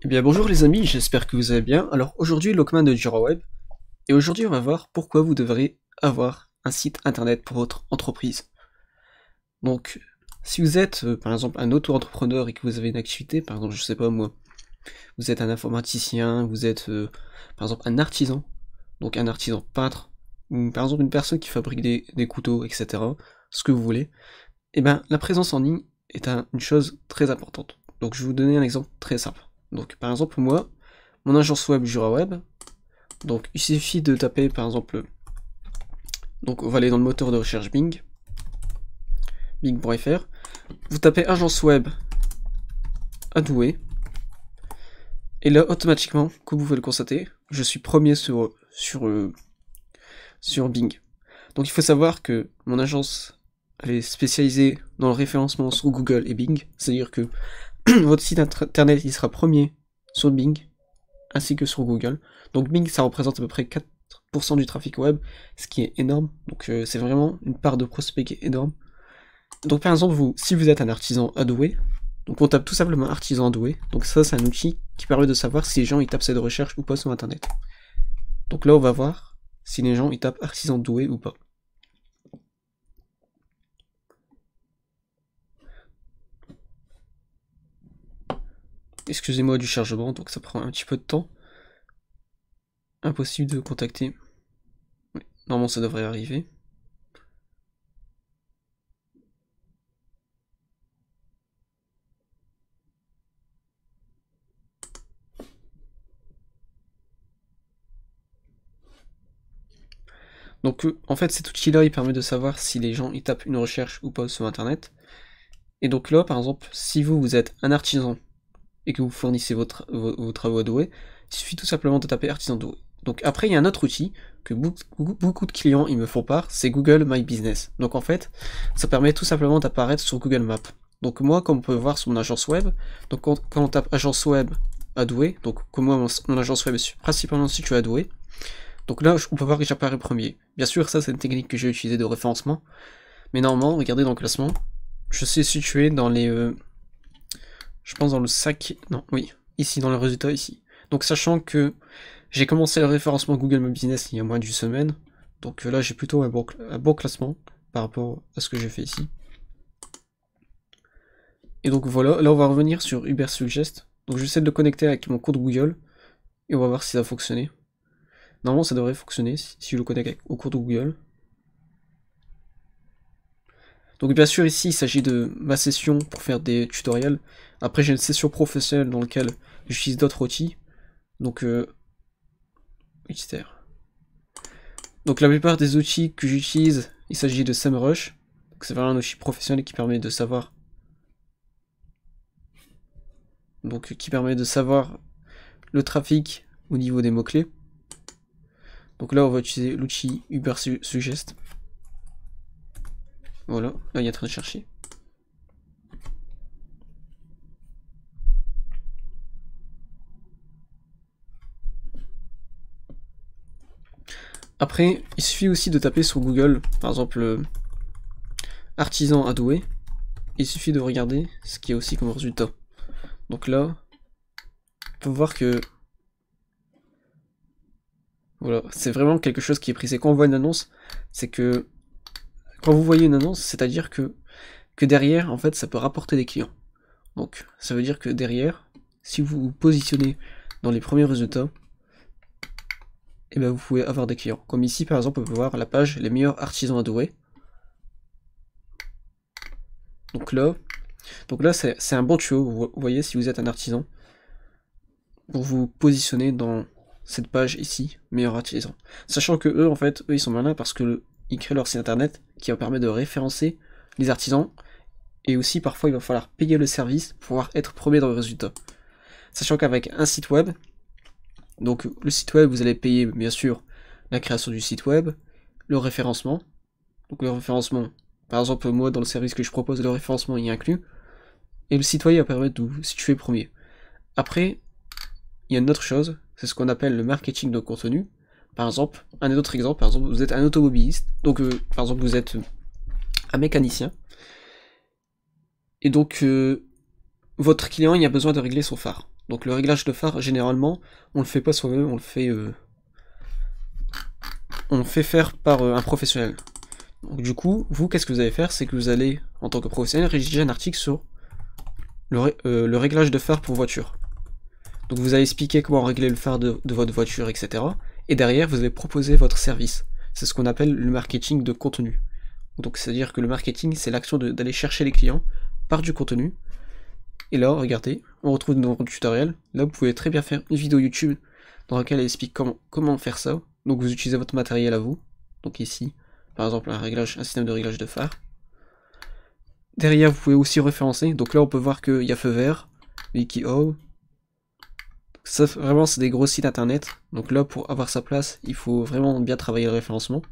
Eh bien bonjour les amis, j'espère que vous allez bien. Alors aujourd'hui Lokman de DuraWeb, et aujourd'hui on va voir pourquoi vous devrez avoir un site internet pour votre entreprise. Donc si vous êtes par exemple un auto-entrepreneur et que vous avez une activité, par exemple je sais pas moi, vous êtes un informaticien, vous êtes par exemple un artisan, donc un artisan peintre, ou par exemple une personne qui fabrique des couteaux, etc., ce que vous voulez, et bien la présence en ligne est une chose très importante. Donc je vais vous donner un exemple très simple. Donc par exemple moi, mon agence web JuraWeb, donc il suffit de taper par exemple, donc on va aller dans le moteur de recherche Bing, bing.fr, vous tapez agence web Adoué, et là automatiquement, comme vous pouvez le constater, je suis premier sur Bing. Donc il faut savoir que mon agence elle est spécialisée dans le référencement sur Google et Bing, c'est-à-dire que votre site internet il sera premier sur Bing ainsi que sur Google. Donc Bing ça représente à peu près 4% du trafic web, ce qui est énorme. Donc c'est vraiment une part de prospect qui est énorme. Donc par exemple si vous êtes un artisan adoué, donc on tape tout simplement artisan adoué. Donc ça c'est un outil qui permet de savoir si les gens ils tapent cette recherche ou pas sur internet. Donc là on va voir si les gens ils tapent artisan doué ou pas. Excusez-moi du chargement, donc ça prend un petit peu de temps. Impossible de contacter. Oui, normalement ça devrait arriver. Donc en fait cet outil là il permet de savoir si les gens ils tapent une recherche ou pas sur internet. Et donc là par exemple si vous êtes un artisan et que vous fournissez vos travaux à doué, il suffit tout simplement de taper artisan doué. Donc après il y a un autre outil que beaucoup de clients ils me font part, c'est Google My Business. Donc en fait ça permet tout simplement d'apparaître sur Google Maps. Donc moi comme on peut voir sur mon agence web, donc quand on tape agence web à Douai, donc comme moi mon agence web est principalement située à Douai, donc là on peut voir que j'apparais premier. Bien sûr ça c'est une technique que j'ai utilisée de référencement, mais normalement regardez dans le classement, je suis situé dans les je pense dans le sac, non, oui, ici, dans le résultat, ici. Donc sachant que j'ai commencé le référencement Google My Business il y a moins d'une semaine, donc là j'ai plutôt un bon classement par rapport à ce que j'ai fait ici. Et donc voilà, là on va revenir sur Ubersuggest. Donc j'essaie de le connecter avec mon compte Google, et on va voir si ça a fonctionné. Normalement ça devrait fonctionner si je le connecte au compte Google. Donc bien sûr ici il s'agit de ma session pour faire des tutoriels. Après j'ai une session professionnelle dans laquelle j'utilise d'autres outils. Donc donc la plupart des outils que j'utilise, il s'agit de SEMrush. C'est vraiment un outil professionnel qui permet de savoir. Donc qui permet de savoir le trafic au niveau des mots-clés. Donc là on va utiliser l'outil Ubersuggest. Voilà, là il est en train de chercher. Après, il suffit aussi de taper sur Google, par exemple, artisan adoué. Il suffit de regarder ce qu'il y a aussi comme résultat. Donc là, on peut voir que voilà, c'est vraiment quelque chose qui est pris. C'est quand on voit une annonce, c'est que quand vous voyez une annonce, c'est-à-dire que derrière, en fait, ça peut rapporter des clients. Donc, ça veut dire que derrière, si vous vous positionnez dans les premiers résultats, et ben vous pouvez avoir des clients. Comme ici, par exemple, on peut voir la page les meilleurs artisans à Douai. Donc là c'est un bon tuyau, vous voyez, si vous êtes un artisan, pour vous positionner dans cette page ici, meilleur artisan. Sachant que eux, en fait, eux, ils sont malins parce que ils créent leur site internet qui va permettre de référencer les artisans, et aussi parfois il va falloir payer le service pour pouvoir être premier dans le résultat. Sachant qu'avec un site web, donc le site web, vous allez payer bien sûr la création du site web, le référencement. Donc le référencement, par exemple moi dans le service que je propose, le référencement y est inclus, et le site web va permettre de vous situer premier. Après, il y a une autre chose, c'est ce qu'on appelle le marketing de contenu. Par exemple, un autre exemple, par exemple, vous êtes un automobiliste, donc par exemple vous êtes un mécanicien, et donc votre client il a besoin de régler son phare. Donc le réglage de phare, généralement, on le fait pas soi-même, on le fait faire par un professionnel. Donc du coup, vous, qu'est-ce que vous allez faire? C'est que vous allez, en tant que professionnel, rédiger un article sur le réglage de phare pour voiture. Donc vous allez expliquer comment régler le phare de votre voiture, etc. Et derrière, vous allez proposer votre service. C'est ce qu'on appelle le marketing de contenu. Donc c'est-à-dire que le marketing, c'est l'action d'aller chercher les clients par du contenu. Et là, regardez, on retrouve dans le tutoriel. Là, vous pouvez très bien faire une vidéo YouTube dans laquelle elle explique comment faire ça. Donc vous utilisez votre matériel à vous. Donc ici, par exemple, un système de réglage de phare. Derrière, vous pouvez aussi référencer. Donc là, on peut voir qu'il y a feu vert, WikiHow. Ça, vraiment, c'est des gros sites internet. Donc là, pour avoir sa place, il faut vraiment bien travailler le référencement.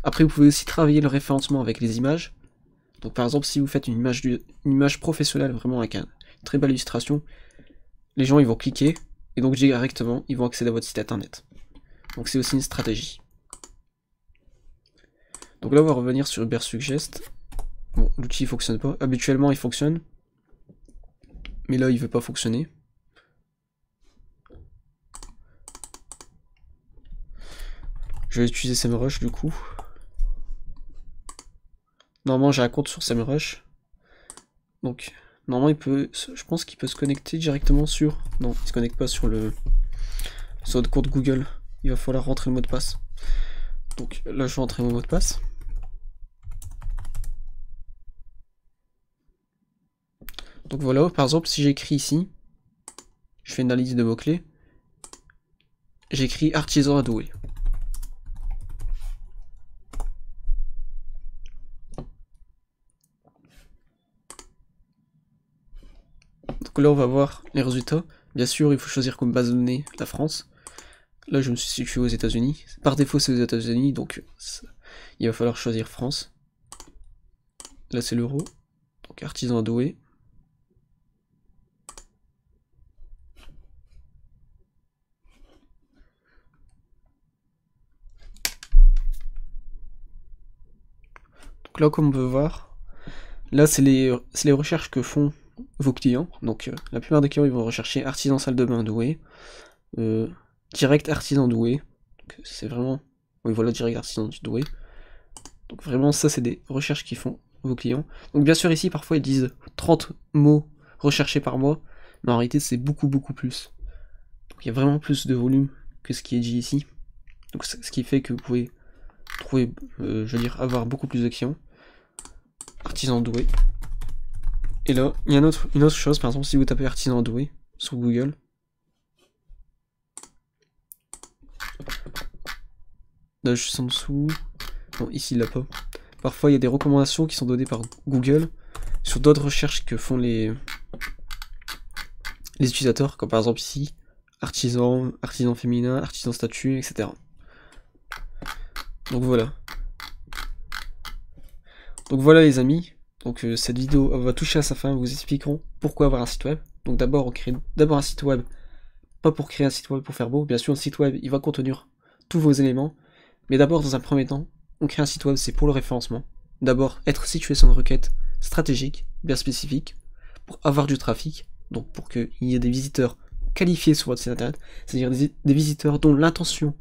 Après, vous pouvez aussi travailler le référencement avec les images. Donc par exemple, si vous faites une image professionnelle, vraiment avec une très belle illustration, les gens ils vont cliquer, et donc directement, ils vont accéder à votre site internet. Donc c'est aussi une stratégie. Donc là, on va revenir sur Ubersuggest. Bon, l'outil ne fonctionne pas. Habituellement, il fonctionne. Mais là, il ne veut pas fonctionner. Je vais utiliser SEMrush du coup. Normalement, j'ai un compte sur SEMrush. Donc, normalement, je pense qu'il peut se connecter directement sur... Non, il se connecte pas sur votre compte Google. Il va falloir rentrer le mot de passe. Donc là, je vais rentrer mon mot de passe. Donc voilà, par exemple, si j'écris ici, je fais une analyse de mots-clés, j'écris artisan adoué. Donc là, on va voir les résultats. Bien sûr, il faut choisir comme base de données la France. Là, je me suis situé aux États-Unis. Par défaut, c'est aux États-Unis, donc il va falloir choisir France. Là, c'est l'euro. Donc artisan adoué. Donc là, comme on peut voir, là, c'est les recherches que font vos clients. Donc la plupart des clients, ils vont rechercher artisan salle de bain doué. Direct artisan doué. C'est vraiment... Oui, voilà, direct artisan doué. Donc vraiment, ça, c'est des recherches qui font vos clients. Donc bien sûr, ici, parfois, ils disent 30 mots recherchés par mois. Mais en réalité, c'est beaucoup, beaucoup plus. Donc il y a vraiment plus de volume que ce qui est dit ici. Donc ce qui fait que vous pouvez trouver, je veux dire, avoir beaucoup plus de clients. Artisan doué. Et là, il y a une autre chose, par exemple, si vous tapez artisan doué sur Google, là, juste en dessous, non, ici, il l'a pas. Parfois, il y a des recommandations qui sont données par Google sur d'autres recherches que font les utilisateurs, comme par exemple ici, artisan féminin, artisan statut, etc. Donc voilà. Donc voilà les amis, donc cette vidéo va toucher à sa fin, vous expliquerons pourquoi avoir un site web. Donc d'abord on crée un site web, pas pour créer un site web pour faire beau, bien sûr un site web il va contenir tous vos éléments, mais d'abord dans un premier temps, on crée un site web c'est pour le référencement. D'abord être situé sur une requête stratégique, bien spécifique, pour avoir du trafic, donc pour qu'il y ait des visiteurs qualifiés sur votre site internet, c'est-à-dire des visiteurs dont l'intention,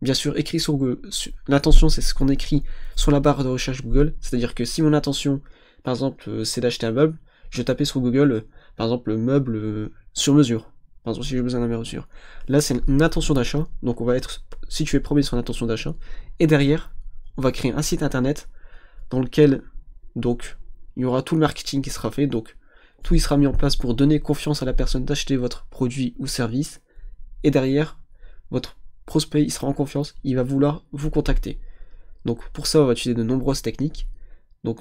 bien sûr, écrit sur Google. L'intention, c'est ce qu'on écrit sur la barre de recherche Google. C'est-à-dire que si mon intention, par exemple, c'est d'acheter un meuble, je vais taper sur Google, par exemple, meuble sur mesure. Par exemple, si j'ai besoin d'un meuble sur mesure. Là, c'est une intention d'achat. Donc, on va être situé premier sur l'intention d'achat. Et derrière, on va créer un site internet dans lequel, donc, il y aura tout le marketing qui sera fait. Donc, tout y sera mis en place pour donner confiance à la personne d'acheter votre produit ou service. Et derrière, votre prospect, il sera en confiance, il va vouloir vous contacter. Donc pour ça, on va utiliser de nombreuses techniques. Donc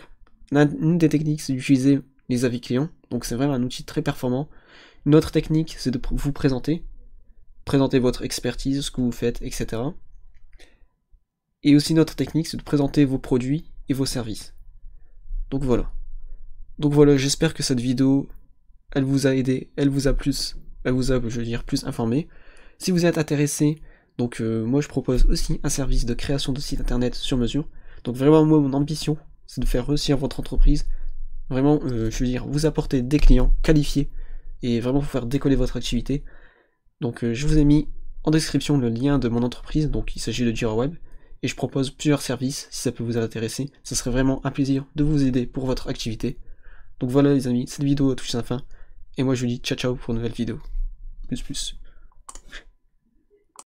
une des techniques, c'est d'utiliser les avis clients. Donc c'est vraiment un outil très performant. Une autre technique, c'est de vous présenter votre expertise, ce que vous faites, etc. Et aussi une autre technique, c'est de présenter vos produits et vos services. Donc voilà. Donc voilà, j'espère que cette vidéo, elle vous a aidé, elle vous a, je veux dire, plus informé. Si vous êtes intéressé, donc moi je propose aussi un service de création de site internet sur mesure. Donc vraiment moi mon ambition c'est de faire réussir votre entreprise. Vraiment je veux dire vous apporter des clients qualifiés et vraiment pour faire décoller votre activité. Donc je vous ai mis en description le lien de mon entreprise, donc il s'agit de JiraWeb, et je propose plusieurs services si ça peut vous intéresser. Ce serait vraiment un plaisir de vous aider pour votre activité. Donc voilà les amis, cette vidéo touche sa fin, et moi je vous dis ciao ciao pour une nouvelle vidéo. Plus plus.